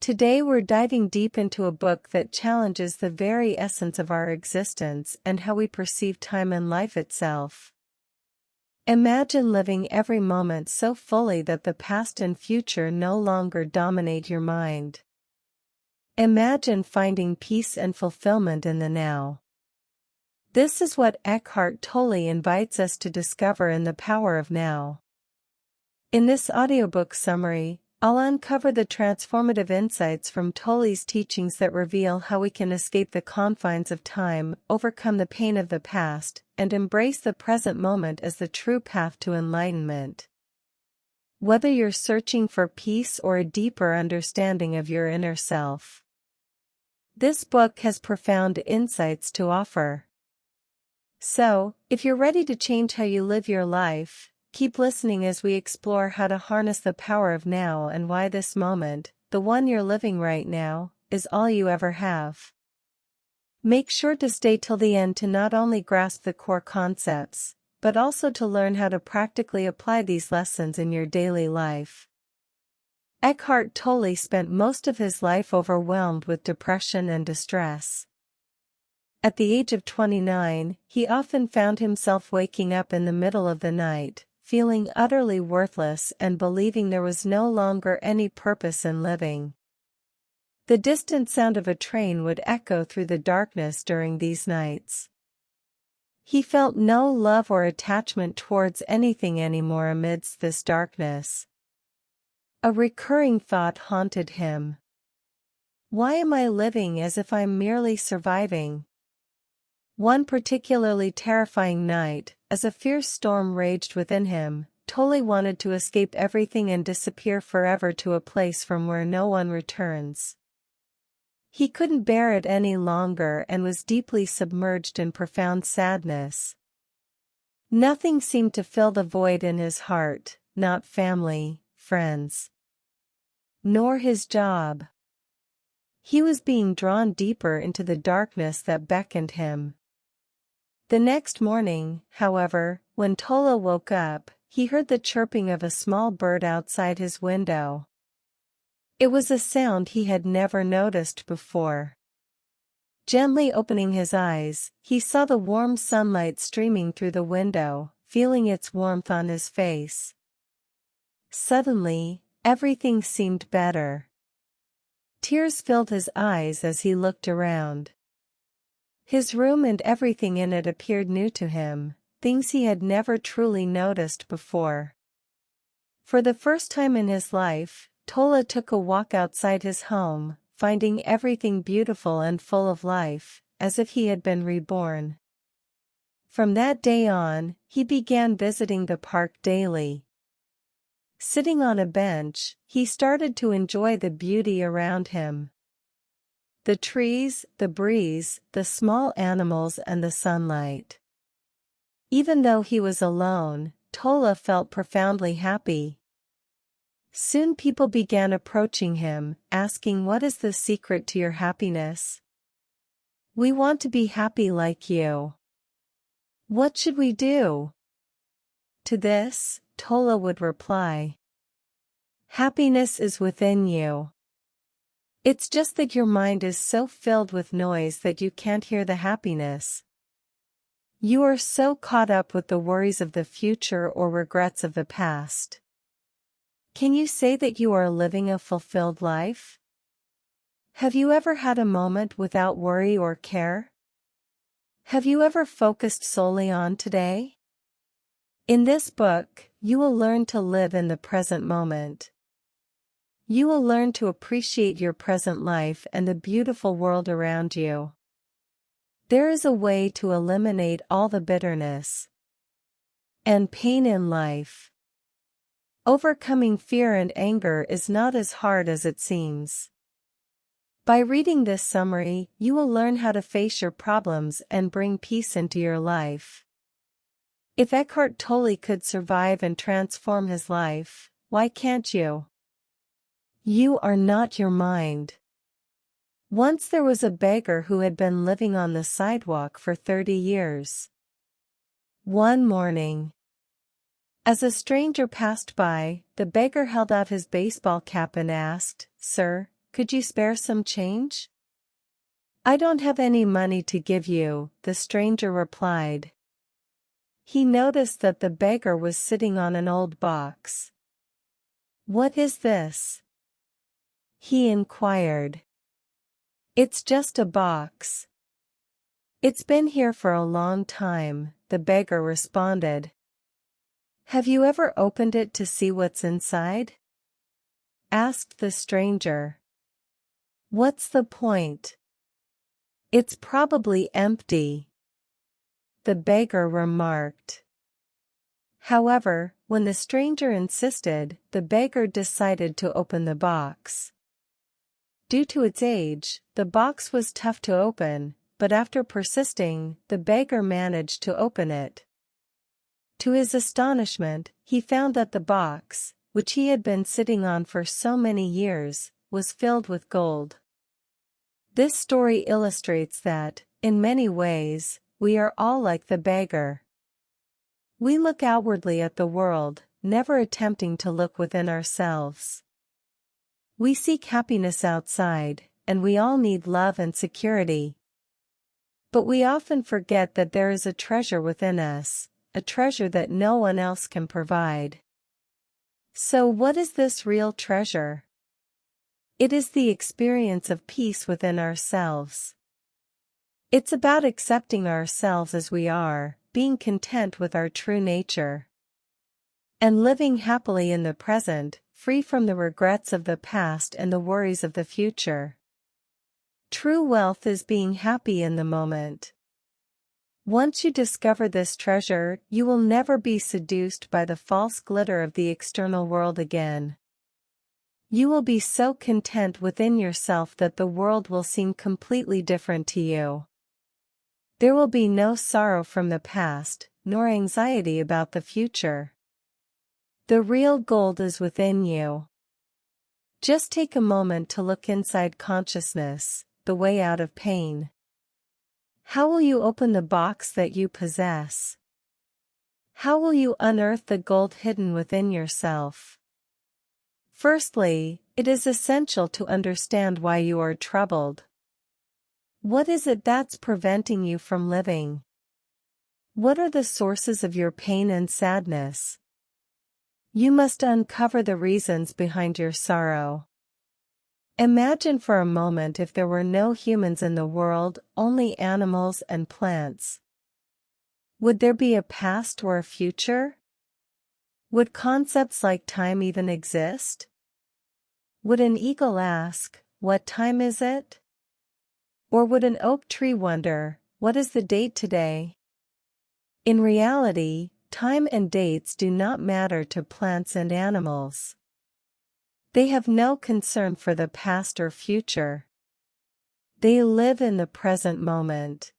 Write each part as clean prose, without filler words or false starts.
Today we're diving deep into a book that challenges the very essence of our existence and how we perceive time and life itself. Imagine living every moment so fully that the past and future no longer dominate your mind. Imagine finding peace and fulfillment in the now. This is what Eckhart Tolle invites us to discover in The Power of Now. In this audiobook summary, I'll uncover the transformative insights from Tolle's teachings that reveal how we can escape the confines of time, overcome the pain of the past, and embrace the present moment as the true path to enlightenment. Whether you're searching for peace or a deeper understanding of your inner self, this book has profound insights to offer. So, if you're ready to change how you live your life, keep listening as we explore how to harness the power of now and why this moment, the one you're living right now, is all you ever have. Make sure to stay till the end to not only grasp the core concepts, but also to learn how to practically apply these lessons in your daily life. Eckhart Tolle spent most of his life overwhelmed with depression and distress. At the age of 29, he often found himself waking up in the middle of the night, feeling utterly worthless and believing there was no longer any purpose in living. The distant sound of a train would echo through the darkness during these nights. He felt no love or attachment towards anything anymore amidst this darkness. A recurring thought haunted him. Why am I living as if I'm merely surviving? One particularly terrifying night, as a fierce storm raged within him, Tolle wanted to escape everything and disappear forever to a place from where no one returns. He couldn't bear it any longer and was deeply submerged in profound sadness. Nothing seemed to fill the void in his heart, not family, friends, nor his job. He was being drawn deeper into the darkness that beckoned him. The next morning, however, when Tolle woke up, he heard the chirping of a small bird outside his window. It was a sound he had never noticed before. Gently opening his eyes, he saw the warm sunlight streaming through the window, feeling its warmth on his face. Suddenly, everything seemed better. Tears filled his eyes as he looked around. His room and everything in it appeared new to him, things he had never truly noticed before. For the first time in his life, Tolle took a walk outside his home, finding everything beautiful and full of life, as if he had been reborn. From that day on, he began visiting the park daily. Sitting on a bench, he started to enjoy the beauty around him. The trees, the breeze, the small animals and the sunlight. Even though he was alone, Tolle felt profoundly happy. Soon people began approaching him, asking, "What is the secret to your happiness? We want to be happy like you. What should we do?" To this, Tolle would reply, "Happiness is within you. It's just that your mind is so filled with noise that you can't hear the happiness. You are so caught up with the worries of the future or regrets of the past. Can you say that you are living a fulfilled life? Have you ever had a moment without worry or care? Have you ever focused solely on today?" In this book, you will learn to live in the present moment. You will learn to appreciate your present life and the beautiful world around you. There is a way to eliminate all the bitterness and pain in life. Overcoming fear and anger is not as hard as it seems. By reading this summary, you will learn how to face your problems and bring peace into your life. If Eckhart Tolle could survive and transform his life, why can't you? You are not your mind. Once there was a beggar who had been living on the sidewalk for 30 years. One morning, as a stranger passed by, the beggar held out his baseball cap and asked, "Sir, Could you spare some change? I don't have any money to give you, the stranger replied. He noticed that the beggar was sitting on an old box. What is this? He inquired. It's just a box. It's been here for a long time, the beggar responded. Have you ever opened it to see what's inside? Asked the stranger. What's the point? It's probably empty, the beggar remarked. However, when the stranger insisted, the beggar decided to open the box. Due to its age, the box was tough to open, but after persisting, the beggar managed to open it. To his astonishment, he found that the box, which he had been sitting on for so many years, was filled with gold. This story illustrates that, in many ways, we are all like the beggar. We look outwardly at the world, never attempting to look within ourselves. We seek happiness outside, and we all need love and security. But we often forget that there is a treasure within us, a treasure that no one else can provide. So what is this real treasure? It is the experience of peace within ourselves. It's about accepting ourselves as we are, being content with our true nature, and living happily in the present, free from the regrets of the past and the worries of the future. True wealth is being happy in the moment. Once you discover this treasure, you will never be seduced by the false glitter of the external world again. You will be so content within yourself that the world will seem completely different to you. There will be no sorrow from the past, nor anxiety about the future. The real gold is within you. Just take a moment to look inside consciousness, the way out of pain. How will you open the box that you possess? How will you unearth the gold hidden within yourself? Firstly, it is essential to understand why you are troubled. What is it that's preventing you from living? What are the sources of your pain and sadness? You must uncover the reasons behind your sorrow. Imagine for a moment if there were no humans in the world, only animals and plants. Would there be a past or a future? Would concepts like time even exist? Would an eagle ask, "What time is it?" Or would an oak tree wonder, "What is the date today?" In reality, time and dates do not matter to plants and animals. They have no concern for the past or future. They live in the present moment.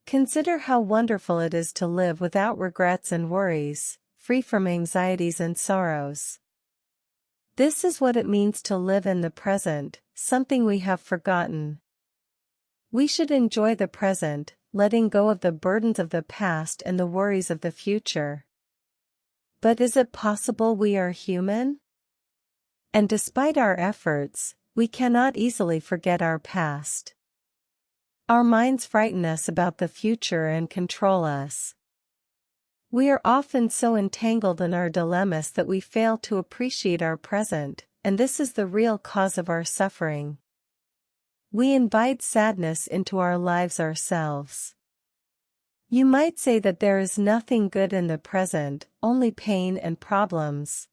Consider how wonderful it is to live without regrets and worries, free from anxieties and sorrows. This is what it means to live in the present, something we have forgotten. We should enjoy the present, letting go of the burdens of the past and the worries of the future. But is it possible we are human? And despite our efforts, we cannot easily forget our past. Our minds frighten us about the future and control us. We are often so entangled in our dilemmas that we fail to appreciate our present, and this is the real cause of our suffering. We invite sadness into our lives ourselves. You might say that there is nothing good in the present, only pain and problems.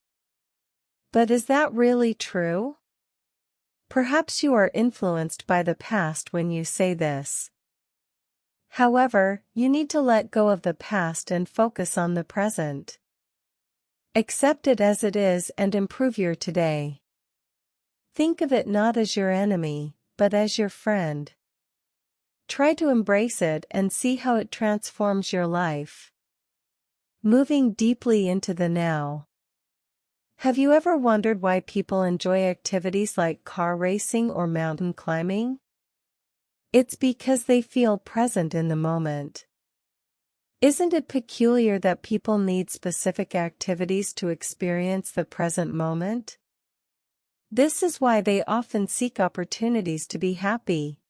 But is that really true? Perhaps you are influenced by the past when you say this. However, you need to let go of the past and focus on the present. Accept it as it is and improve your today. Think of it not as your enemy, but as your friend. Try to embrace it and see how it transforms your life. Moving deeply into the now. Have you ever wondered why people enjoy activities like car racing or mountain climbing? It's because they feel present in the moment. Isn't it peculiar that people need specific activities to experience the present moment? This is why they often seek opportunities to be happy.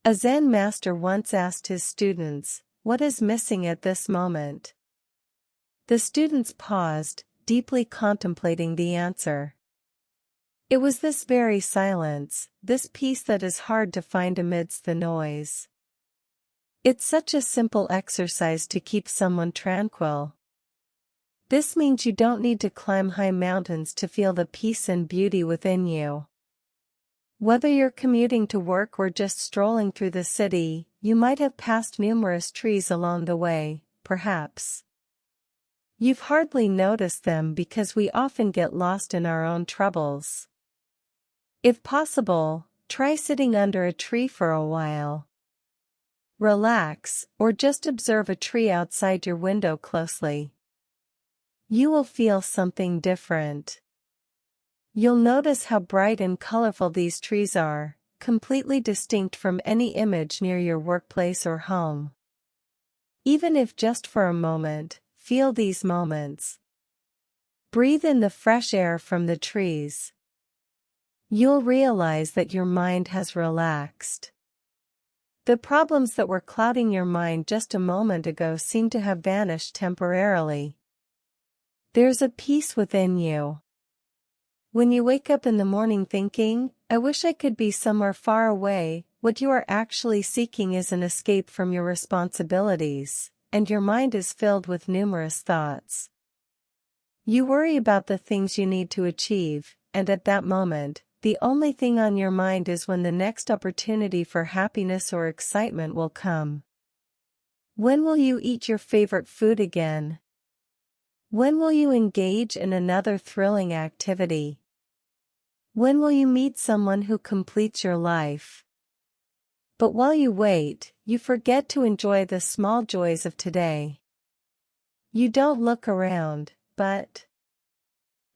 A Zen master once asked his students, "What is missing at this moment?" The students paused, deeply contemplating the answer. It was this very silence, this peace that is hard to find amidst the noise. It's such a simple exercise to keep someone tranquil. This means you don't need to climb high mountains to feel the peace and beauty within you. Whether you're commuting to work or just strolling through the city, you might have passed numerous trees along the way, perhaps. You've hardly noticed them because we often get lost in our own troubles. If possible, try sitting under a tree for a while. Relax, or just observe a tree outside your window closely. You will feel something different. You'll notice how bright and colorful these trees are, completely distinct from any image near your workplace or home. Even if just for a moment, feel these moments. Breathe in the fresh air from the trees. You'll realize that your mind has relaxed. The problems that were clouding your mind just a moment ago seem to have vanished temporarily. There's a peace within you. When you wake up in the morning thinking, "I wish I could be somewhere far away," what you are actually seeking is an escape from your responsibilities, and your mind is filled with numerous thoughts. You worry about the things you need to achieve, and at that moment, the only thing on your mind is when the next opportunity for happiness or excitement will come. When will you eat your favorite food again? When will you engage in another thrilling activity? When will you meet someone who completes your life? But while you wait, you forget to enjoy the small joys of today. You don't look around, but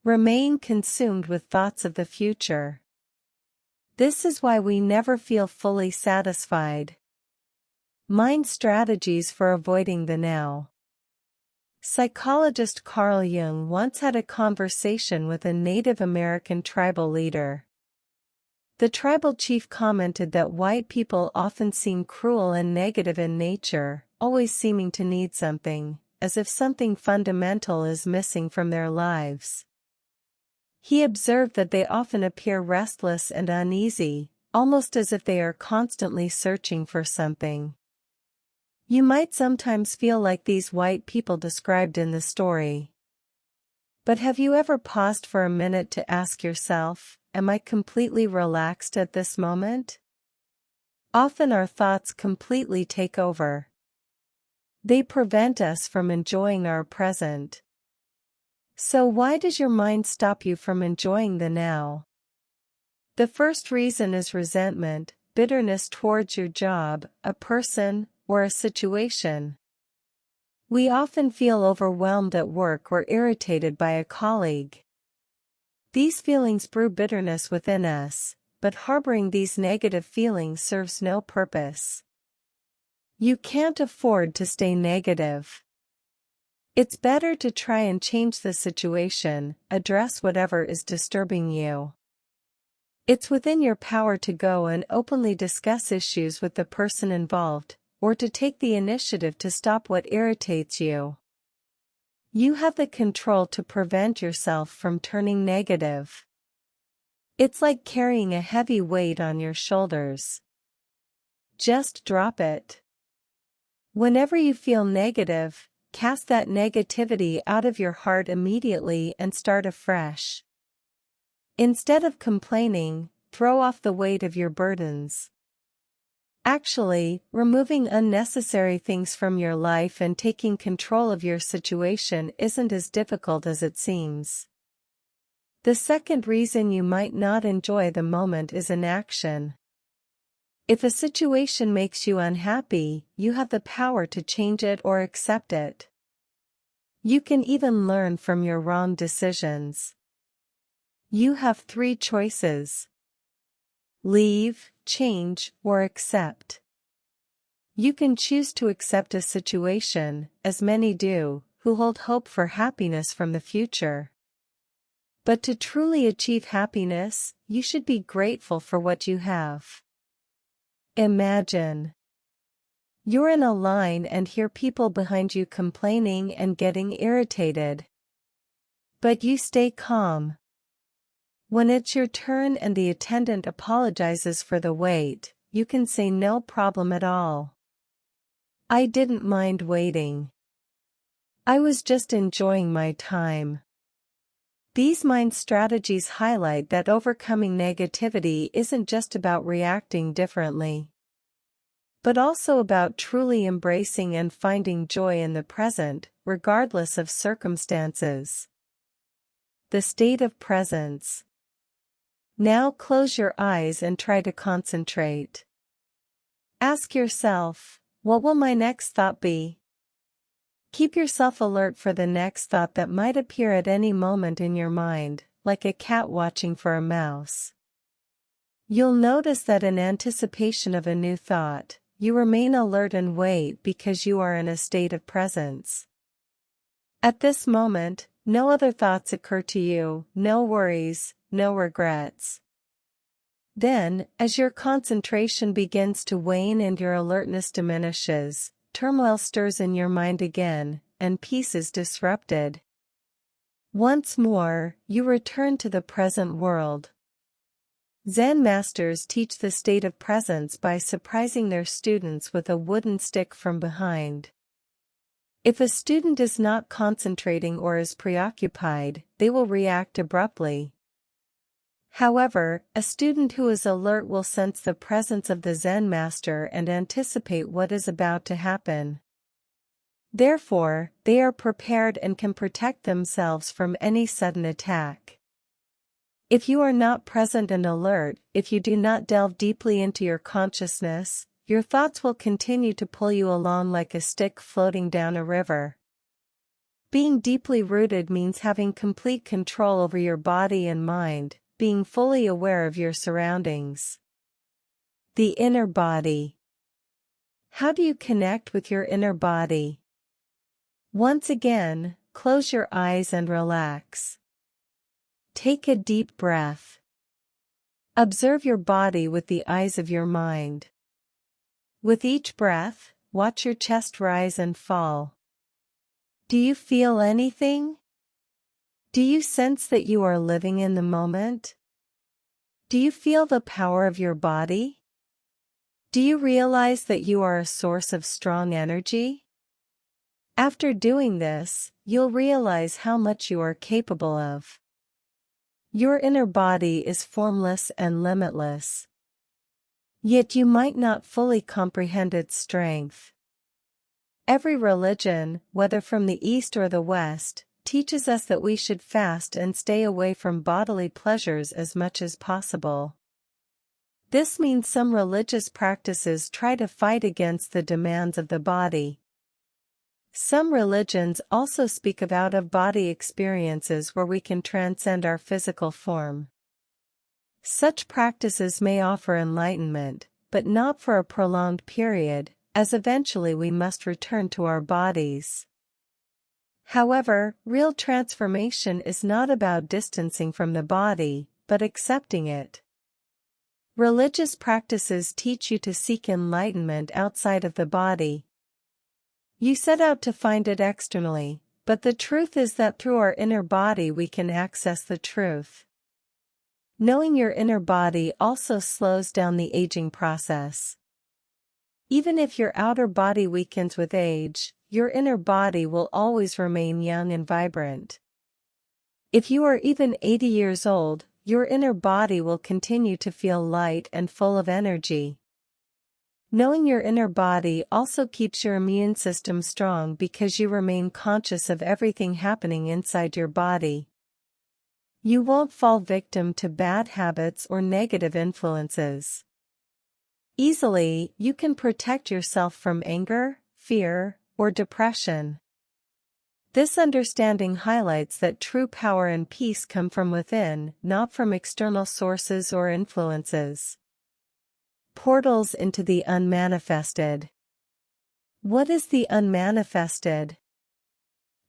remain consumed with thoughts of the future. This is why we never feel fully satisfied. Mind strategies for avoiding the now. Psychologist Carl Jung once had a conversation with a Native American tribal leader. The tribal chief commented that white people often seem cruel and negative in nature, always seeming to need something, as if something fundamental is missing from their lives. He observed that they often appear restless and uneasy, almost as if they are constantly searching for something. You might sometimes feel like these white people described in the story. But have you ever paused for a minute to ask yourself, "Am I completely relaxed at this moment?" Often our thoughts completely take over. They prevent us from enjoying our present. So why does your mind stop you from enjoying the now? The first reason is resentment, bitterness towards your job, a person, or a situation. We often feel overwhelmed at work or irritated by a colleague. These feelings brew bitterness within us, but harboring these negative feelings serves no purpose. You can't afford to stay negative. It's better to try and change the situation, address whatever is disturbing you. It's within your power to go and openly discuss issues with the person involved, or to take the initiative to stop what irritates you. You have the control to prevent yourself from turning negative. It's like carrying a heavy weight on your shoulders. Just drop it. Whenever you feel negative, cast that negativity out of your heart immediately and start afresh. Instead of complaining, throw off the weight of your burdens. Actually, removing unnecessary things from your life and taking control of your situation isn't as difficult as it seems. The second reason you might not enjoy the moment is inaction. If a situation makes you unhappy, you have the power to change it or accept it. You can even learn from your wrong decisions. You have 3 choices: leave, change, or accept. You can choose to accept a situation, as many do, who hold hope for happiness from the future. But to truly achieve happiness, you should be grateful for what you have. Imagine you're in a line and hear people behind you complaining and getting irritated. But you stay calm. When it's your turn and the attendant apologizes for the wait, you can say no problem at all. I didn't mind waiting. I was just enjoying my time. These mind strategies highlight that overcoming negativity isn't just about reacting differently, but also about truly embracing and finding joy in the present, regardless of circumstances. The state of presence. Now close your eyes and try to concentrate. Ask yourself, what will my next thought be? Keep yourself alert for the next thought that might appear at any moment in your mind, like a cat watching for a mouse. You'll notice that in anticipation of a new thought, you remain alert and wait because you are in a state of presence. At this moment, no other thoughts occur to you, no worries, no regrets. Then, as your concentration begins to wane and your alertness diminishes, turmoil stirs in your mind again, and peace is disrupted. Once more, you return to the present world. Zen masters teach the state of presence by surprising their students with a wooden stick from behind. If a student is not concentrating or is preoccupied, they will react abruptly. However, a student who is alert will sense the presence of the Zen master and anticipate what is about to happen. Therefore, they are prepared and can protect themselves from any sudden attack. If you are not present and alert, if you do not delve deeply into your consciousness, your thoughts will continue to pull you along like a stick floating down a river. Being deeply rooted means having complete control over your body and mind, being fully aware of your surroundings. The inner body. How do you connect with your inner body? Once again, close your eyes and relax. Take a deep breath. Observe your body with the eyes of your mind. With each breath, watch your chest rise and fall. Do you feel anything? Do you sense that you are living in the moment? Do you feel the power of your body? Do you realize that you are a source of strong energy? After doing this, you'll realize how much you are capable of. Your inner body is formless and limitless. Yet you might not fully comprehend its strength. Every religion, whether from the East or the West, teaches us that we should fast and stay away from bodily pleasures as much as possible. This means some religious practices try to fight against the demands of the body. Some religions also speak of out-of-body experiences where we can transcend our physical form. Such practices may offer enlightenment, but not for a prolonged period, as eventually we must return to our bodies. However, real transformation is not about distancing from the body, but accepting it. Religious practices teach you to seek enlightenment outside of the body. You set out to find it externally, but the truth is that through our inner body we can access the truth. Knowing your inner body also slows down the aging process. Even if your outer body weakens with age, your inner body will always remain young and vibrant. If you are even 80 years old, your inner body will continue to feel light and full of energy. Knowing your inner body also keeps your immune system strong because you remain conscious of everything happening inside your body. You won't fall victim to bad habits or negative influences. Easily, you can protect yourself from anger, fear, or depression. This understanding highlights that true power and peace come from within, not from external sources or influences. Portals into the unmanifested. What is the unmanifested?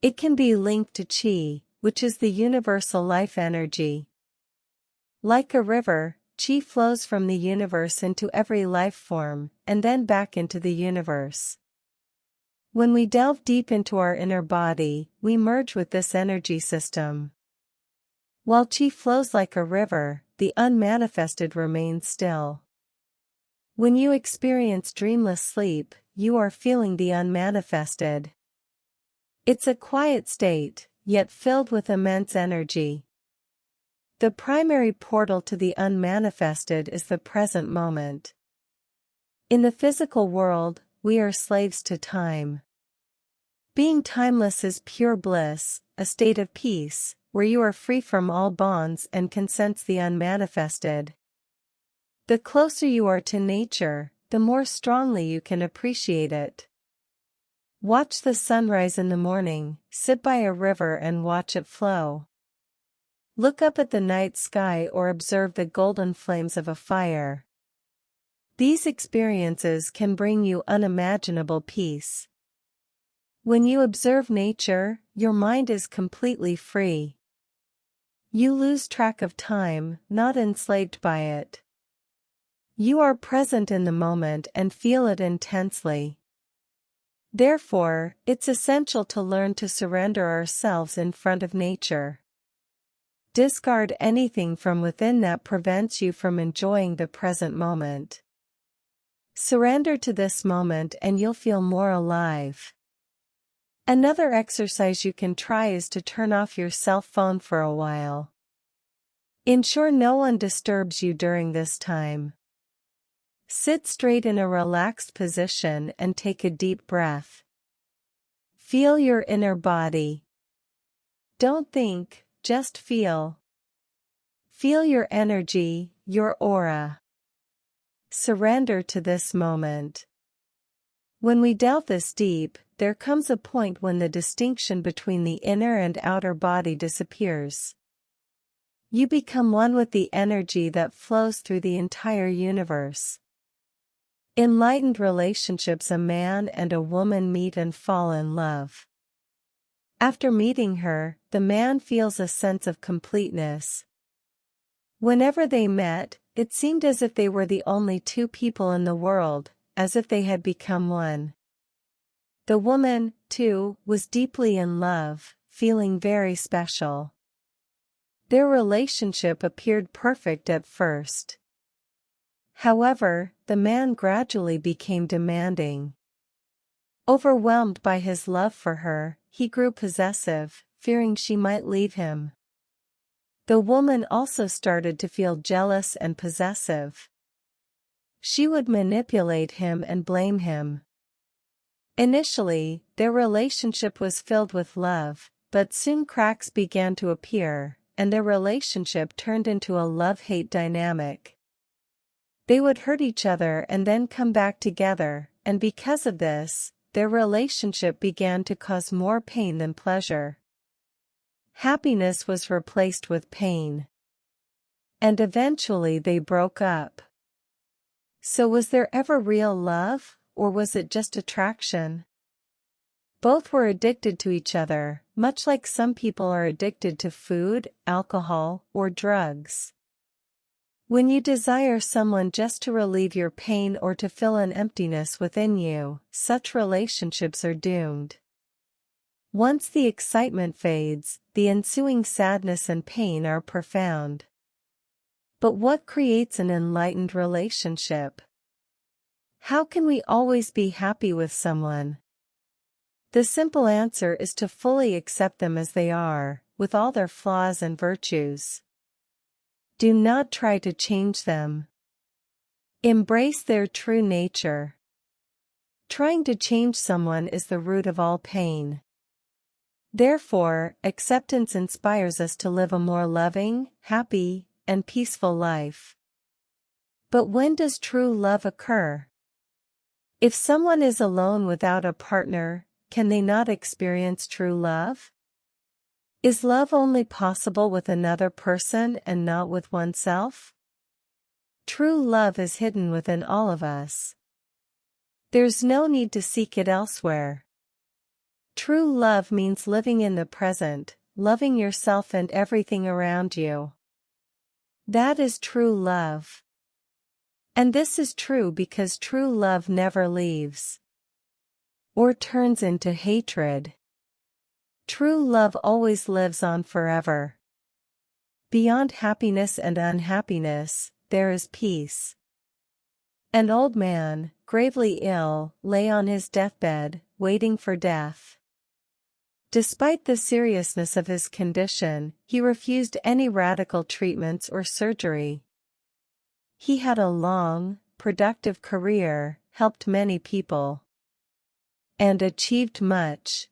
It can be linked to qi, which is the universal life energy. Like a river, Qi flows from the universe into every life form, and then back into the universe. When we delve deep into our inner body, we merge with this energy system. While Qi flows like a river, the unmanifested remains still. When you experience dreamless sleep, you are feeling the unmanifested. It's a quiet state, yet filled with immense energy. The primary portal to the unmanifested is the present moment. In the physical world, we are slaves to time. Being timeless is pure bliss, a state of peace, where you are free from all bonds and can sense the unmanifested. The closer you are to nature, the more strongly you can appreciate it. Watch the sunrise in the morning, sit by a river and watch it flow. Look up at the night sky or observe the golden flames of a fire. These experiences can bring you unimaginable peace. When you observe nature, your mind is completely free. You lose track of time, not enslaved by it. You are present in the moment and feel it intensely. Therefore, it's essential to learn to surrender ourselves in front of nature. Discard anything from within that prevents you from enjoying the present moment. Surrender to this moment and you'll feel more alive. Another exercise you can try is to turn off your cell phone for a while. Ensure no one disturbs you during this time. Sit straight in a relaxed position and take a deep breath. Feel your inner body. Don't think, just feel. Feel your energy, your aura. Surrender to this moment. When we delve this deep, there comes a point when the distinction between the inner and outer body disappears. You become one with the energy that flows through the entire universe. Enlightened relationships: a man and a woman meet and fall in love. After meeting her, the man feels a sense of completeness. Whenever they met, it seemed as if they were the only two people in the world, as if they had become one. The woman, too, was deeply in love, feeling very special. Their relationship appeared perfect at first. However, the man gradually became demanding. Overwhelmed by his love for her, he grew possessive, fearing she might leave him. The woman also started to feel jealous and possessive. She would manipulate him and blame him. Initially, their relationship was filled with love, but soon cracks began to appear, and their relationship turned into a love-hate dynamic. They would hurt each other and then come back together, and because of this, their relationship began to cause more pain than pleasure. Happiness was replaced with pain. And eventually they broke up. So was there ever real love, or was it just attraction? Both were addicted to each other, much like some people are addicted to food, alcohol, or drugs. When you desire someone just to relieve your pain or to fill an emptiness within you, such relationships are doomed. Once the excitement fades, the ensuing sadness and pain are profound. But what creates an enlightened relationship? How can we always be happy with someone? The simple answer is to fully accept them as they are, with all their flaws and virtues. Do not try to change them. Embrace their true nature. Trying to change someone is the root of all pain. Therefore, acceptance inspires us to live a more loving, happy, and peaceful life. But when does true love occur? If someone is alone without a partner, can they not experience true love? Is love only possible with another person and not with oneself? True love is hidden within all of us. There's no need to seek it elsewhere. True love means living in the present, loving yourself and everything around you. That is true love. And this is true because true love never leaves or turns into hatred. True love always lives on forever. Beyond happiness and unhappiness, there is peace. An old man, gravely ill, lay on his deathbed, waiting for death. Despite the seriousness of his condition, he refused any radical treatments or surgery. He had a long, productive career, helped many people, and achieved much.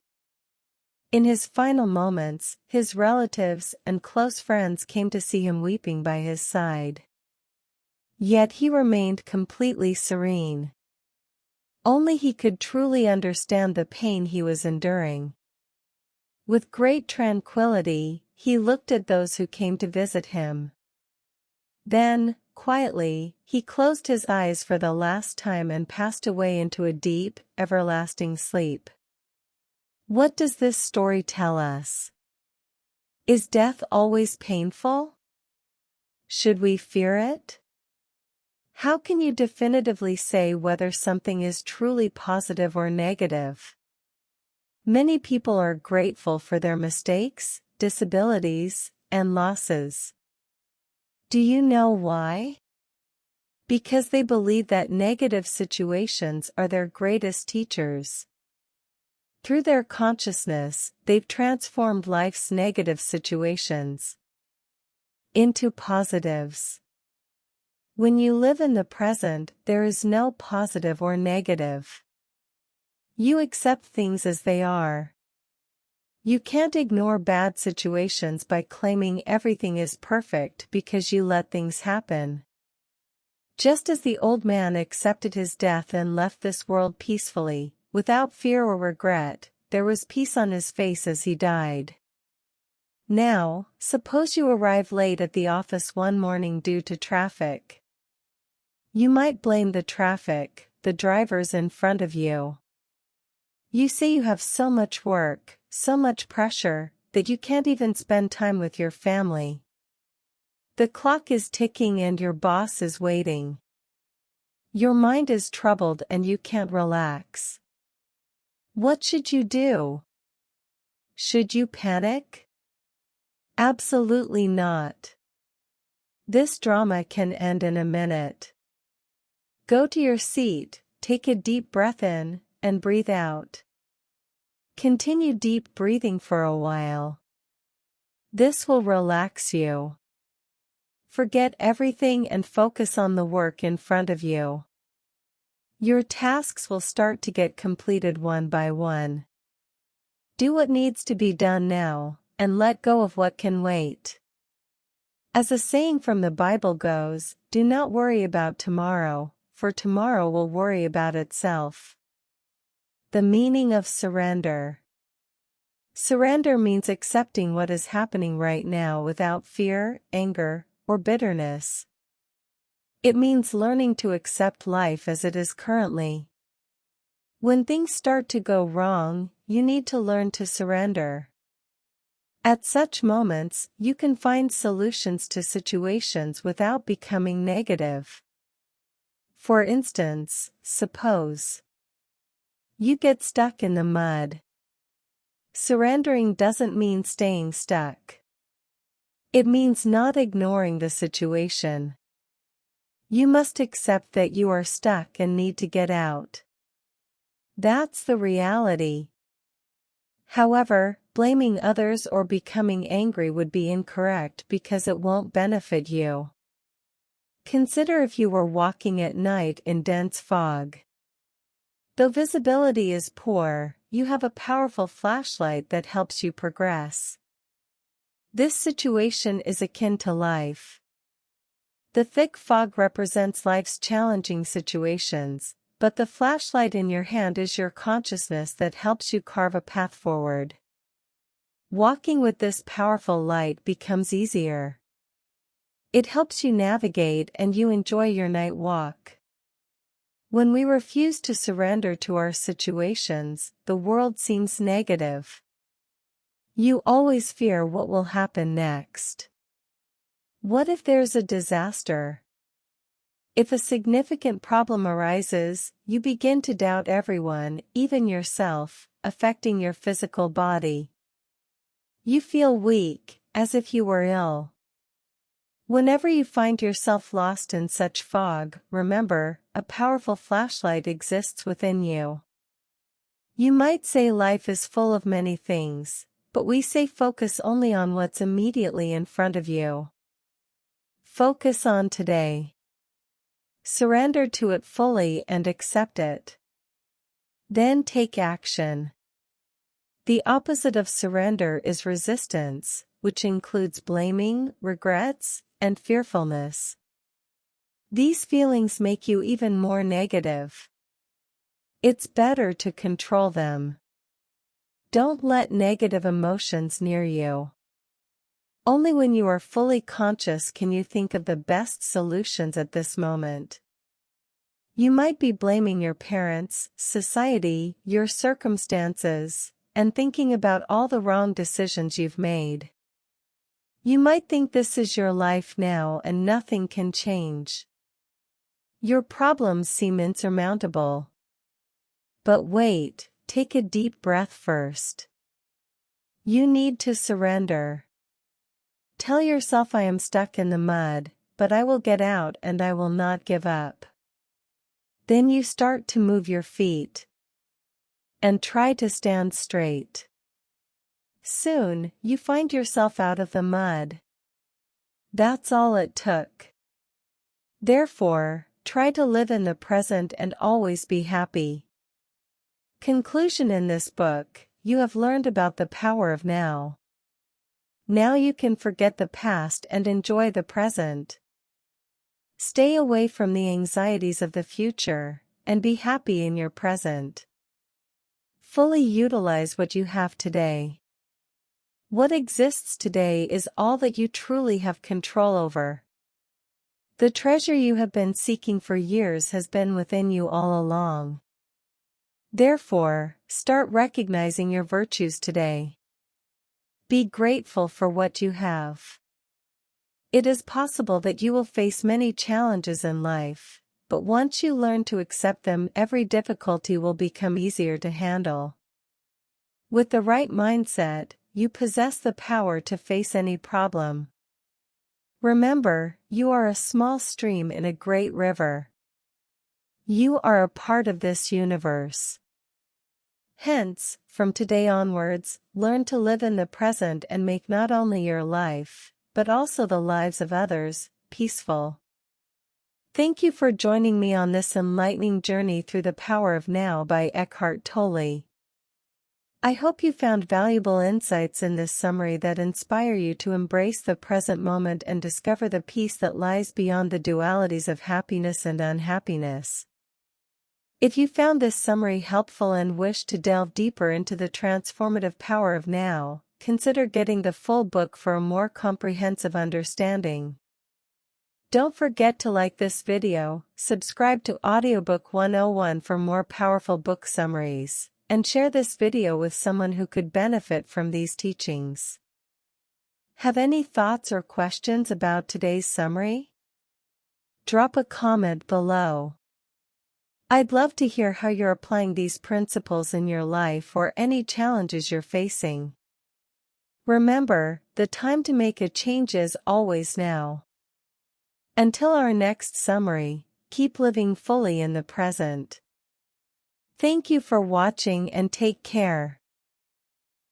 In his final moments, his relatives and close friends came to see him weeping by his side. Yet he remained completely serene. Only he could truly understand the pain he was enduring. With great tranquility, he looked at those who came to visit him. Then, quietly, he closed his eyes for the last time and passed away into a deep, everlasting sleep. What does this story tell us? Is death always painful? Should we fear it? How can you definitively say whether something is truly positive or negative? Many people are grateful for their mistakes, disabilities, and losses. Do you know why? Because they believe that negative situations are their greatest teachers. Through their consciousness, they've transformed life's negative situations into positives. When you live in the present, there is no positive or negative. You accept things as they are. You can't ignore bad situations by claiming everything is perfect because you let things happen. Just as the old man accepted his death and left this world peacefully, without fear or regret, there was peace on his face as he died. Now, suppose you arrive late at the office one morning due to traffic. You might blame the traffic, the drivers in front of you. You say you have so much work, so much pressure, that you can't even spend time with your family. The clock is ticking and your boss is waiting. Your mind is troubled and you can't relax. What should you do? Should you panic? Absolutely not. This drama can end in a minute. Go to your seat, take a deep breath in, and breathe out. Continue deep breathing for a while. This will relax you. Forget everything and focus on the work in front of you. Your tasks will start to get completed one by one. Do what needs to be done now, and let go of what can wait. As a saying from the Bible goes, do not worry about tomorrow, for tomorrow will worry about itself. The meaning of surrender. Surrender means accepting what is happening right now without fear, anger, or bitterness. It means learning to accept life as it is currently. When things start to go wrong, you need to learn to surrender. At such moments, you can find solutions to situations without becoming negative. For instance, suppose you get stuck in the mud. Surrendering doesn't mean staying stuck. It means not ignoring the situation. You must accept that you are stuck and need to get out. That's the reality. However, blaming others or becoming angry would be incorrect because it won't benefit you. Consider if you were walking at night in dense fog. Though visibility is poor, you have a powerful flashlight that helps you progress. This situation is akin to life. The thick fog represents life's challenging situations, but the flashlight in your hand is your consciousness that helps you carve a path forward. Walking with this powerful light becomes easier. It helps you navigate and you enjoy your night walk. When we refuse to surrender to our situations, the world seems negative. You always fear what will happen next. What if there's a disaster? If a significant problem arises, you begin to doubt everyone, even yourself, affecting your physical body. You feel weak, as if you were ill. Whenever you find yourself lost in such fog, remember, a powerful flashlight exists within you. You might say life is full of many things, but we say focus only on what's immediately in front of you. Focus on today. Surrender to it fully and accept it. Then take action. The opposite of surrender is resistance, which includes blaming, regrets, and fearfulness. These feelings make you even more negative. It's better to control them. Don't let negative emotions near you. Only when you are fully conscious can you think of the best solutions at this moment. You might be blaming your parents, society, your circumstances, and thinking about all the wrong decisions you've made. You might think this is your life now and nothing can change. Your problems seem insurmountable. But wait, take a deep breath first. You need to surrender. Tell yourself I am stuck in the mud, but I will get out and I will not give up. Then you start to move your feet. And try to stand straight. Soon, you find yourself out of the mud. That's all it took. Therefore, try to live in the present and always be happy. Conclusion: in this book, you have learned about the power of now. Now you can forget the past and enjoy the present. Stay away from the anxieties of the future, and be happy in your present. Fully utilize what you have today. What exists today is all that you truly have control over. The treasure you have been seeking for years has been within you all along. Therefore, start recognizing your virtues today. Be grateful for what you have. It is possible that you will face many challenges in life, but once you learn to accept them, every difficulty will become easier to handle. With the right mindset, you possess the power to face any problem. Remember, you are a small stream in a great river. You are a part of this universe. Hence, from today onwards, learn to live in the present and make not only your life, but also the lives of others, peaceful. Thank you for joining me on this enlightening journey through the power of now by Eckhart Tolle. I hope you found valuable insights in this summary that inspire you to embrace the present moment and discover the peace that lies beyond the dualities of happiness and unhappiness. If you found this summary helpful and wish to delve deeper into the transformative power of now, consider getting the full book for a more comprehensive understanding. Don't forget to like this video, subscribe to Audiobook 101 for more powerful book summaries, and share this video with someone who could benefit from these teachings. Have any thoughts or questions about today's summary? Drop a comment below. I'd love to hear how you're applying these principles in your life or any challenges you're facing. Remember, the time to make a change is always now. Until our next summary, keep living fully in the present. Thank you for watching and take care.